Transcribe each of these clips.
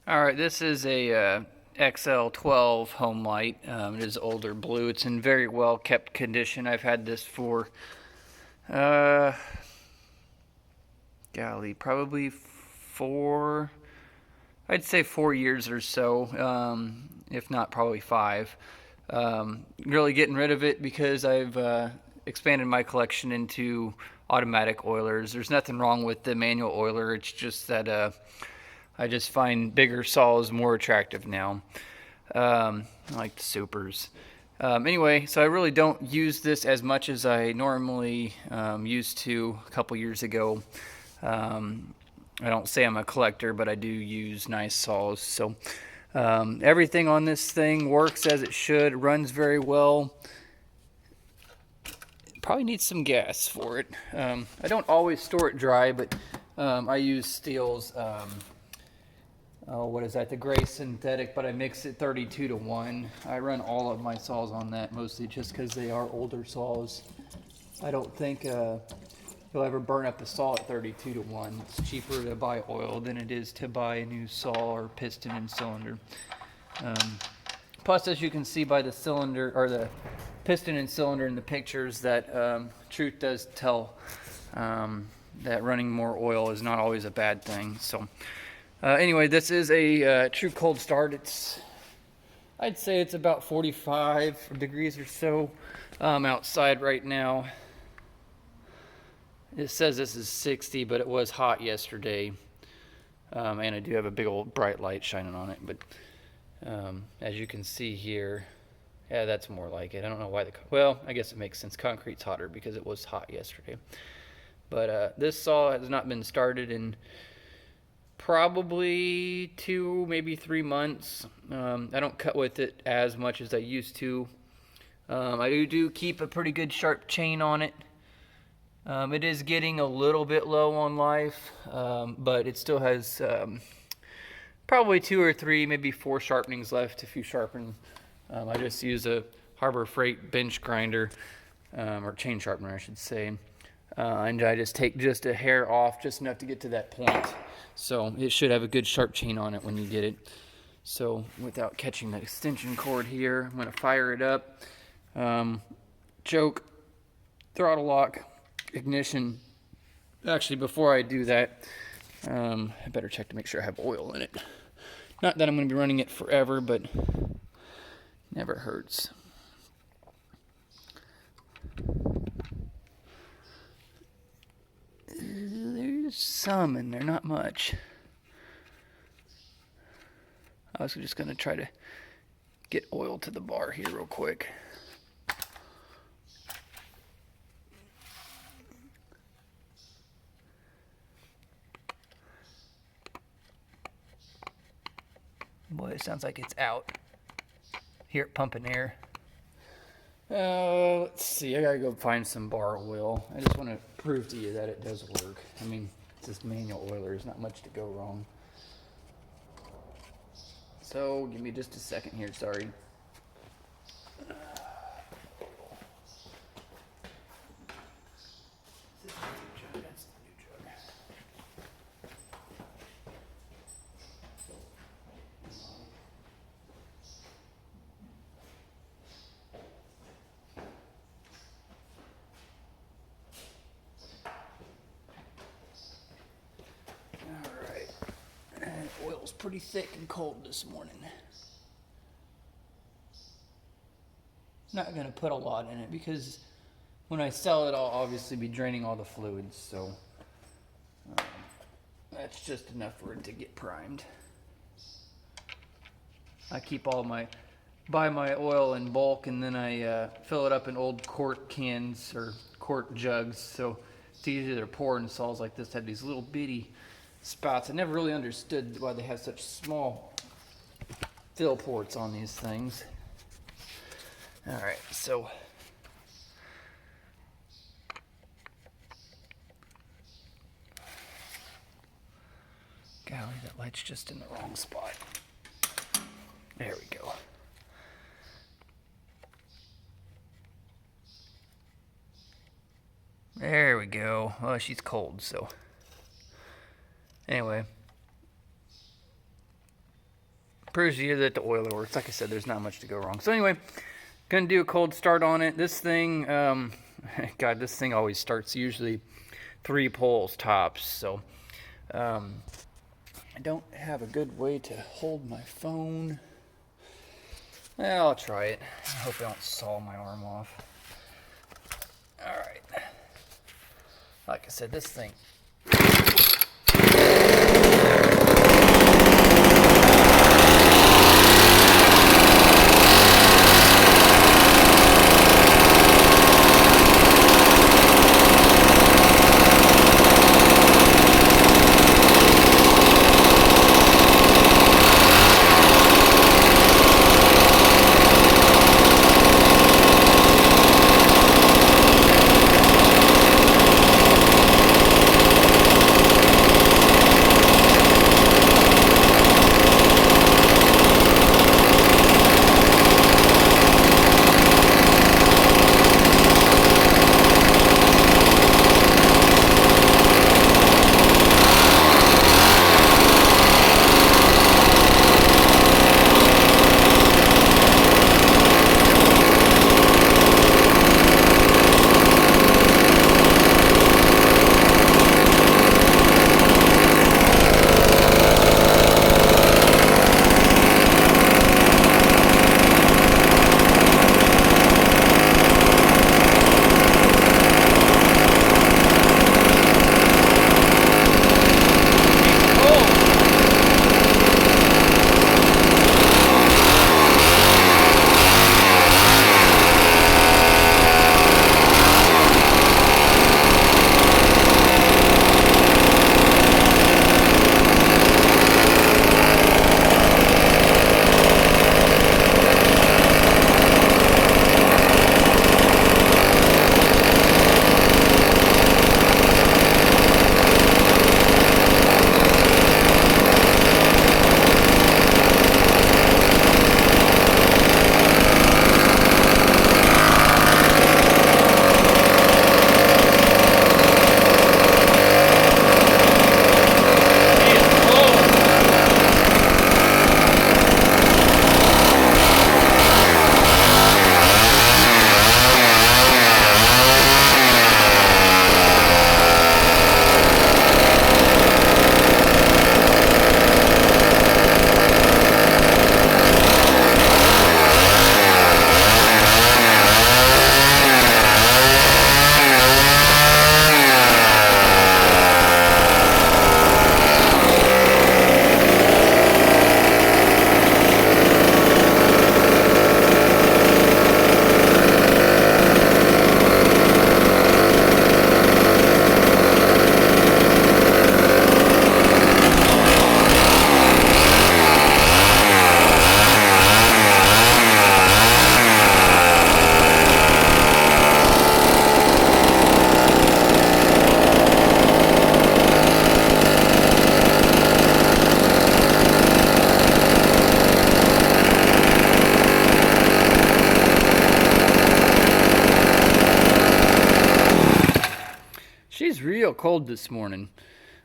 Alright, this is a XL-12 Homelite. It is older blue. It's in very well kept condition. I've had this for, uh, probably I'd say 4 years or so, if not probably 5. Really getting rid of it because I've expanded my collection into automatic oilers. There's nothing wrong with the manual oiler. It's just that I just find bigger saws more attractive now. I like the supers. Anyway, so I really don't use this as much as I normally used to a couple years ago. I don't say I'm a collector, but I do use nice saws. So everything on this thing works as it should, runs very well. Probably needs some gas for it. I don't always store it dry, but I use Steel's what is that? The gray synthetic, but I mix it 32 to 1. I run all of my saws on that, mostly just because they are older saws. I don't think you'll ever burn up a saw at 32 to 1. It's cheaper to buy oil than it is to buy a new saw or piston and cylinder. Plus, as you can see by the cylinder or the piston and cylinder in the pictures, that truth does tell that running more oil is not always a bad thing. So. Anyway, this is a true cold start. I'd say it's about 45 degrees or so outside right now. It says this is 60, but it was hot yesterday. And I do have a big old bright light shining on it. But as you can see here, yeah, that's more like it. I don't know why well, I guess it makes sense. Concrete's hotter because it was hot yesterday. But this saw has not been started in probably 2, maybe 3 months. I don't cut with it as much as I used to. I do keep a pretty good sharp chain on it. It is getting a little bit low on life, but it still has probably 2 or 3, maybe 4 sharpenings left if you sharpen. I just use a Harbor Freight bench grinder, or chain sharpener I should say. And I just take just a hair off, just enough to get to that point. So it should have a good sharp chain on it when you get it. So without catching that extension cord here, I'm going to fire it up. Choke, throttle lock, ignition. Actually, before I do that, I better check to make sure I have oil in it. Not that I'm going to be running it forever, but never hurts. There's some in there, not much. I was just going to try to get oil to the bar here real quick. Boy, it sounds like it's out. Hear it pumping air. Let's see, I gotta go find some bar oil. I just want to prove to you that it does work. I mean, it's just manual oiler, there's not much to go wrong. So, give me just a second here, sorry. Oil's pretty thick and cold this morning. Not going to put a lot in it because when I sell it, I'll obviously be draining all the fluids, so that's just enough for it to get primed. I buy my oil in bulk, and then I fill it up in old quart cans or quart jugs, so it's easier to pour in saws like this. Have these little bitty spouts. I never really understood why they have such small fill ports on these things. Alright, so golly, that light's just in the wrong spot. There we go. There we go. Oh, she's cold, so anyway, Proves to you that the oiler works. Like I said, there's not much to go wrong. So anyway, gonna do a cold start on it. This thing, God, this thing always starts usually 3 poles tops. So I don't have a good way to hold my phone. Well, I'll try it. I hope I don't saw my arm off. All right. Like I said, this thing. She's real cold this morning,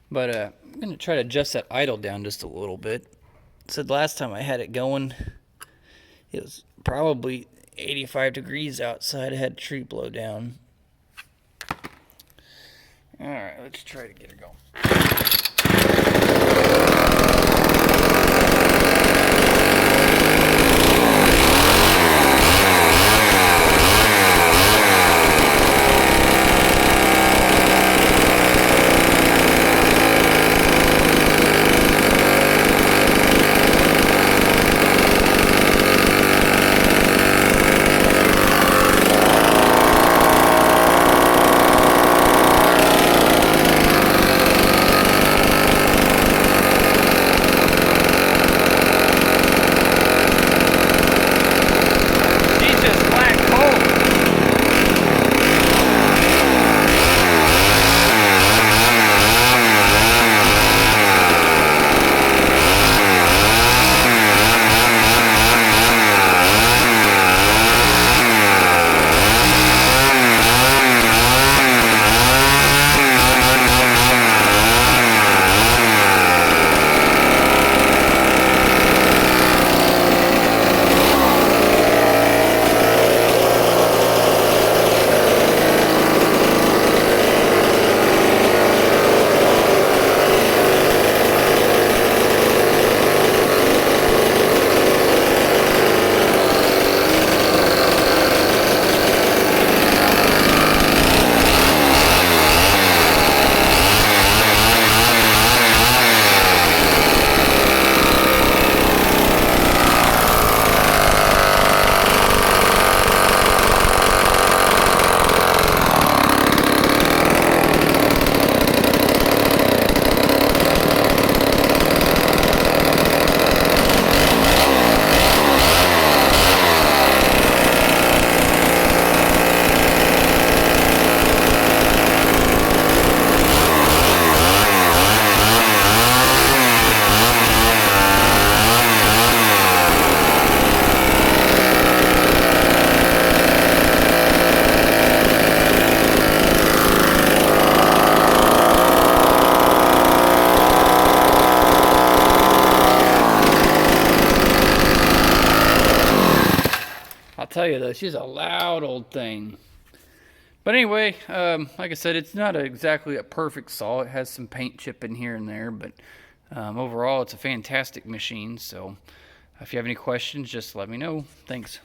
but I'm going to try to adjust that idle down just a little bit. Said last time I had it going, it was probably 85 degrees outside. I had a tree blow down. All right, let's try to get her going. tell you though, she's a loud old thing. But anyway, like I said, it's not exactly a perfect saw. It has some paint chipping here and there, but overall, it's a fantastic machine. So if you have any questions, just let me know. Thanks.